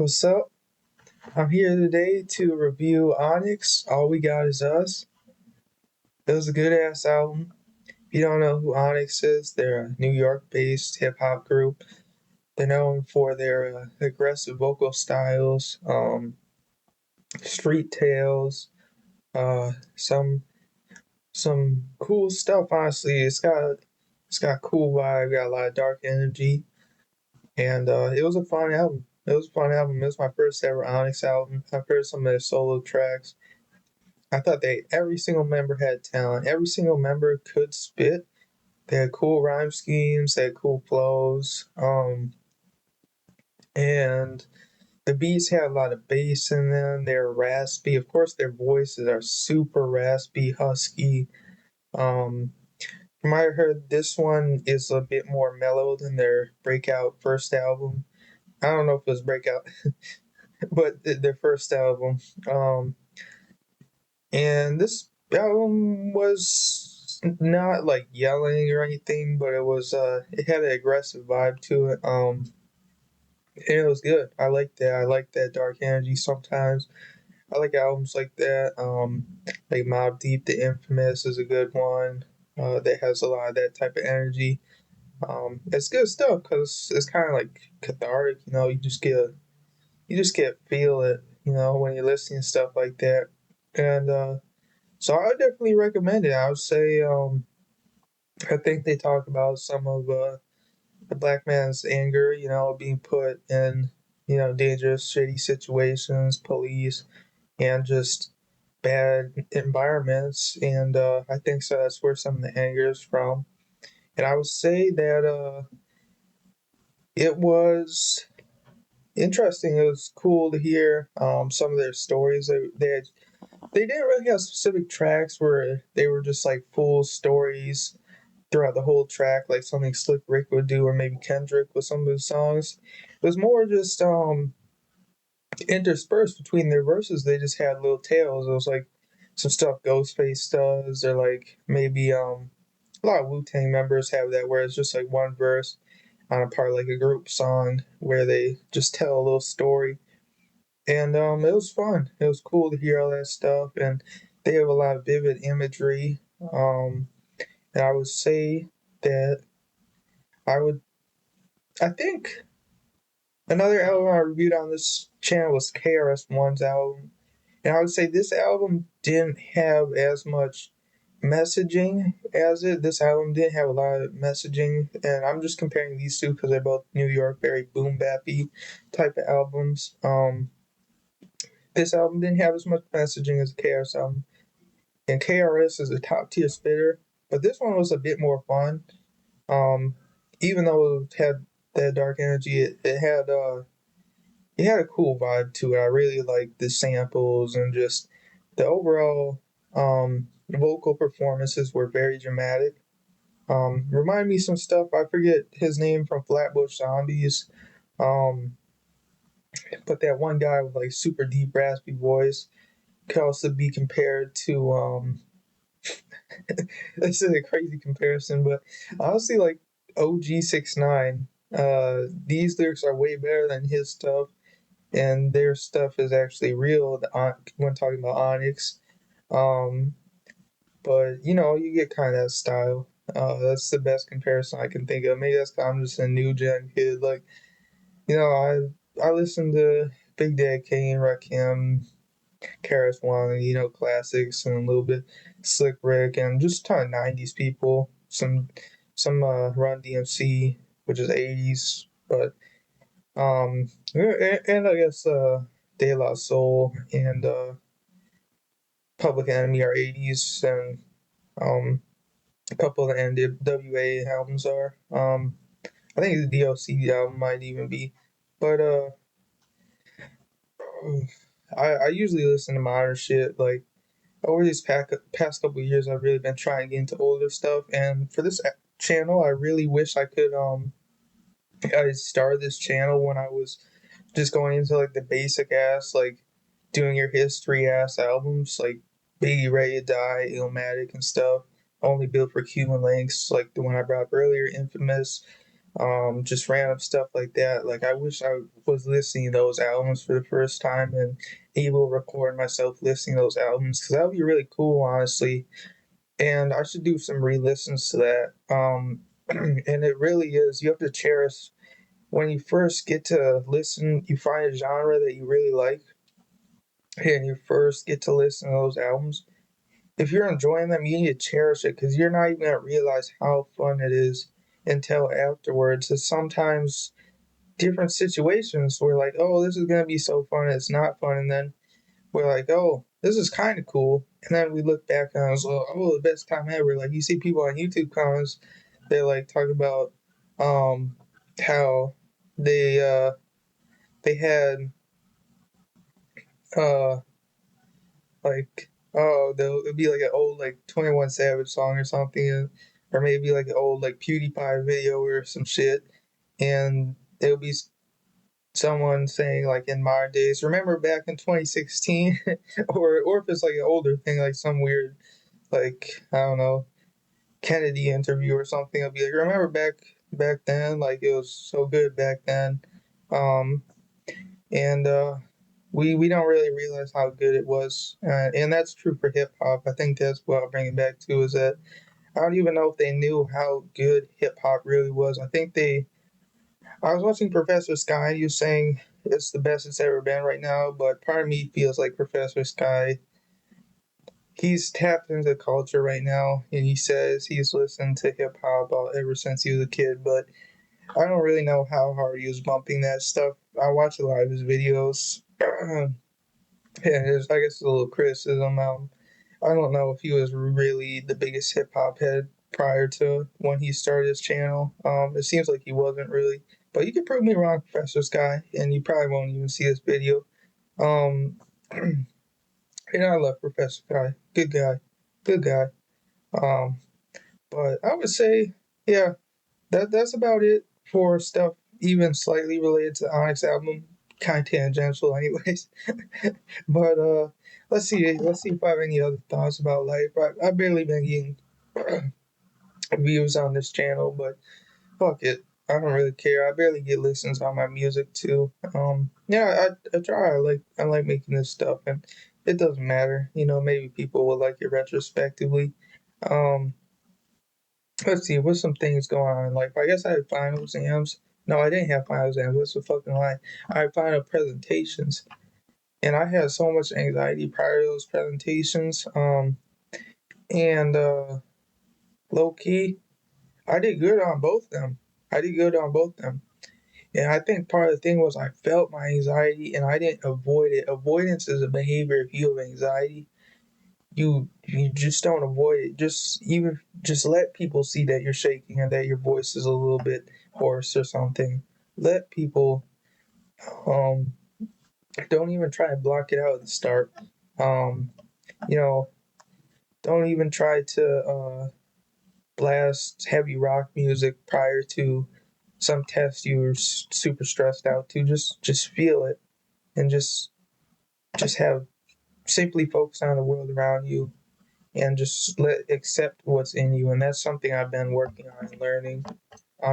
What's up? I'm here today to review Onyx. All We Got Is Us. It was a good ass album. If you don't know who Onyx is, they're a New York based hip hop group. They're known for their aggressive vocal styles, street tales, uh, some some cool stuff. Honestly, it's got cool vibe, got a lot of dark energy, and it was a fun album. It was a fun album. It was my first ever Onyx album. I've heard some of their solo tracks. I thought every single member had talent. Every single member could spit. They had cool rhyme schemes. They had cool flows. And the beats had a lot of bass in them. They're raspy. Of course, their voices are super raspy, husky. Um, from what I heard, this one is a bit more mellow than their breakout first album. I don't know if it was breakout, but their first album. Um, And this album was not like yelling or anything, but it had an aggressive vibe to it. And it was good. I like that. I like that dark energy sometimes. I like albums like that. Like Mobb Deep, The Infamous is a good one. That has a lot of that type of energy. It's good stuff because it's kind of like cathartic. You just get feel it. When you're listening to stuff like that. And So I would definitely recommend it. I would say I think they talk about some of the black man's anger, being put in dangerous, shady situations, police, and just bad environments. And I think so. That's where some of the anger is from. And I would say that it was interesting. It was cool to hear some of their stories. They didn't really have specific tracks where they were just like full stories throughout the whole track, like something Slick Rick would do, or maybe Kendrick with some of his songs. It was more just interspersed between their verses. They just had little tales. It was like some stuff Ghostface does, or like maybe a lot of Wu Tang members have that, where it's just like one verse on a part of like a group song where they just tell a little story. And it was fun. It was cool to hear all that stuff, and they have a lot of vivid imagery. And I would say that I would I think another album I reviewed on this channel was KRS-One's album. And I would say this album didn't have as much messaging as it. This album didn't have a lot of messaging. And I'm just comparing these two because they're both New York, very boom bappy type of albums. This album didn't have as much messaging as the KRS album. And KRS is a top tier spitter. But this one was a bit more fun. Um, Even though it had that dark energy, it had a cool vibe to it. I really liked the samples and just the overall vocal performances were very dramatic. Remind me some stuff. I forget his name from Flatbush Zombies. Um, but that one guy with like super deep raspy voice could also be compared to this is a crazy comparison, but honestly like OG 6ix9ine. These lyrics are way better than his stuff, and their stuff is actually real when talking about Onyx. Um, but you get kind of that style. That's the best comparison I can think of. Maybe that's 'cause I'm just a new gen kid. Like I listen to Big Dad Kane, Rakim, Karis One, classics, and a little bit Slick Rick, and just a ton of '90s people. Some Run DMC, which is '80s, but and I guess De La Soul and Public Enemy are '80s, and um, a couple of the NWA albums are. I think the DLC album might even be, but I usually listen to modern shit. Like over these past couple of years, I've really been trying to get into older stuff, and for this channel, I really wish I could I started this channel when I was just going into like the basic ass, like doing your history ass albums, like Biggie Ready to Die, Illmatic, and stuff. Only built for Cuban links, like the one I brought up earlier, Infamous. just random stuff like that. Like I wish I was listening to those albums for the first time and able to record myself listening to those albums because that would be really cool, honestly. And I should do some re-listens to that. And it really is. You have to cherish when you first get to listen. You find a genre that you really like, and you first get to listen to those albums. If you're enjoying them, you need to cherish it because you're not even gonna realize how fun it is until afterwards. It's sometimes different situations where like, oh, this is gonna be so fun, it's not fun, and then we're like, oh, this is kind of cool, and then we look back and it's like, oh, the best time ever. Like you see people on YouTube comments, they like talk about how they they had uh like it'll be like an old like 21 Savage song or something, or maybe like an old like PewDiePie video or some shit, and there'll be someone saying like in modern days, remember back in 2016, or if it's like an older thing, like some weird like I don't know Kennedy interview or something. I'll be like, remember back then, like it was so good back then, um, and we don't really realize how good it was, and that's true for hip hop. I think that's what I'll bring it back to is that I don't even know if they knew how good hip hop really was. I think they I was watching Professor Sky, and he was saying it's the best it's ever been right now, but part of me feels like Professor Sky, he's tapped into culture right now, and he says he's listened to hip hop ever since he was a kid, but I don't really know how hard he was bumping that stuff. I watch a lot of his videos, and I guess a little criticism. I don't know if he was really the biggest hip hop head prior to when he started his channel. It seems like he wasn't really, but you can prove me wrong, Professor Sky, and you probably won't even see this video. Um, and I love Professor Sky, good guy, good guy. Um, but I would say, yeah, that's about it for stuff even slightly related to the Onyx album. Kind of tangential, anyways. But let's see if I have any other thoughts about life. I've barely been getting views on this channel, but fuck it. I don't really care. I barely get listens on my music too. Yeah, I try. I like making this stuff, and it doesn't matter. You know, maybe people will like it retrospectively. Um, let's see. What's some things going on in life? I guess I had final exams. No, I didn't have final exams. That's a fucking lie. I had final presentations, and I had so much anxiety prior to those presentations. And low key, I did good on both of them. I did good on both of them. And I think part of the thing was I felt my anxiety and I didn't avoid it. Avoidance is a behavior if you have anxiety. You just don't avoid it. Just let people see that you're shaking and that your voice is a little bit hoarse or something. Let people um don't even try to block it out at the start. Um, you know, don't even try to blast heavy rock music prior to some test you were super stressed out to. Just feel it and just have simply focus on the world around you and just let accept what's in you. And that's something I've been working on and learning.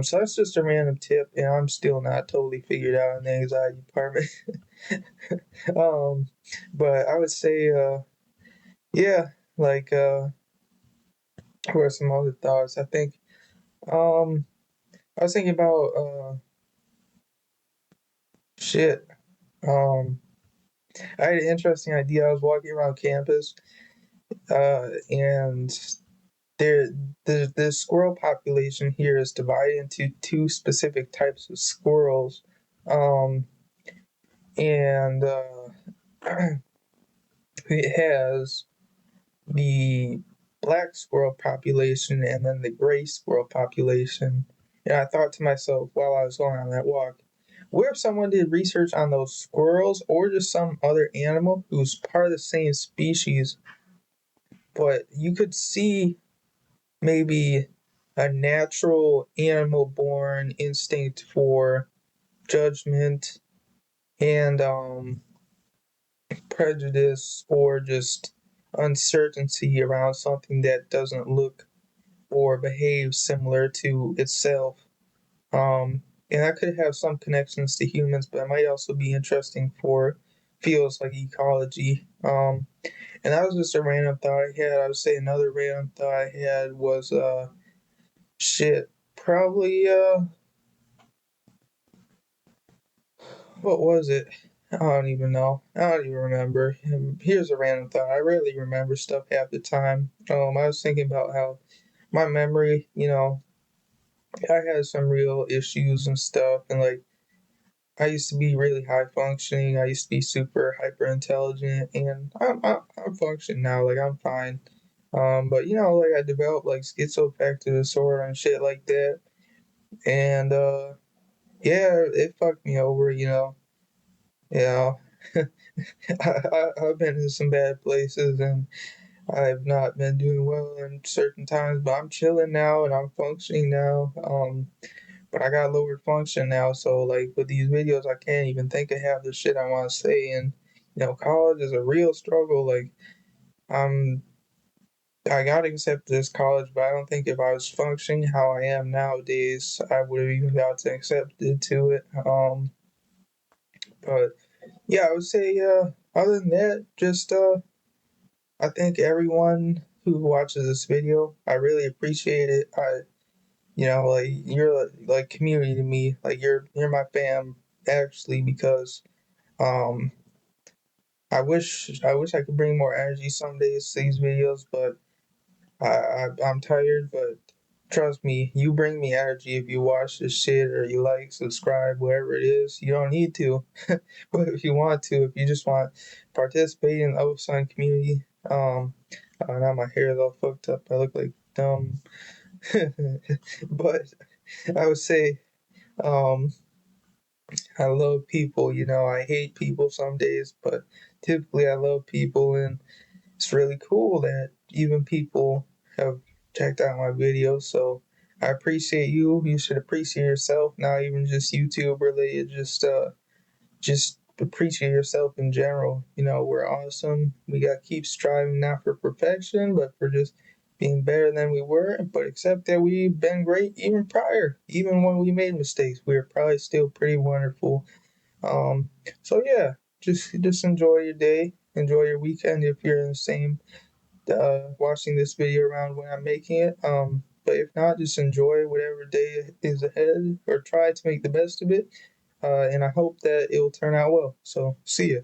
So that's just a random tip, and I'm still not totally figured out in the anxiety department. um, but I would say, yeah, like, what are some other thoughts? I think, um, I was thinking about, shit. Um, I had an interesting idea. I was walking around campus, and there, the squirrel population here is divided into two specific types of squirrels, um, and it has the black squirrel population and then the gray squirrel population. And I thought to myself while I was going on that walk, what if someone did research on those squirrels or just some other animal who's part of the same species, but you could see maybe a natural animal born instinct for judgment and prejudice or just uncertainty around something that doesn't look or behave similar to itself. And that could have some connections to humans, but it might also be interesting for fields like ecology. And that was just a random thought I had. I would say another random thought I had was shit. Probably what was it? I don't even know. I don't even remember. And here's a random thought. I rarely remember stuff half the time. I was thinking about how my memory, I had some real issues and stuff, and like I used to be really high functioning. I used to be super hyper intelligent, and I'm functioning now. Like I'm fine. But like I developed like schizoaffective disorder and shit like that, and yeah, it fucked me over. You know, I've been in some bad places, and I've not been doing well in certain times. But I'm chilling now, and I'm functioning now. But I got lowered function now, so like with these videos, I can't even think of half the shit I want to say. And college is a real struggle. Like I'm, I got accepted this college, but I don't think if I was functioning how I am nowadays, I would have even got accepted to it. But yeah, I would say other than that, just I think everyone who watches this video, I really appreciate it. Like you're like community to me. Like you're my fam actually because um I wish I could bring more energy some days to these videos, but I'm tired. But trust me, you bring me energy if you watch this shit or you like, subscribe, whatever it is. You don't need to, but if you want to, if you just want to participate in the Ocean community, now my hair is all fucked up. I look like dumb, but I would say um I love people. I hate people some days, but typically I love people, and it's really cool that even people have checked out my videos. So I appreciate you. You should appreciate yourself, not even just YouTube related. Just appreciate yourself in general. We're awesome. We gotta keep striving not for perfection, but for just being better than we were. But accept that we've been great even prior, even when we made mistakes. We were probably still pretty wonderful. Um, so yeah, just enjoy your day, enjoy your weekend if you're in the same watching this video around when I'm making it. But if not, just enjoy whatever day is ahead or try to make the best of it. And I hope that it will turn out well. So see ya.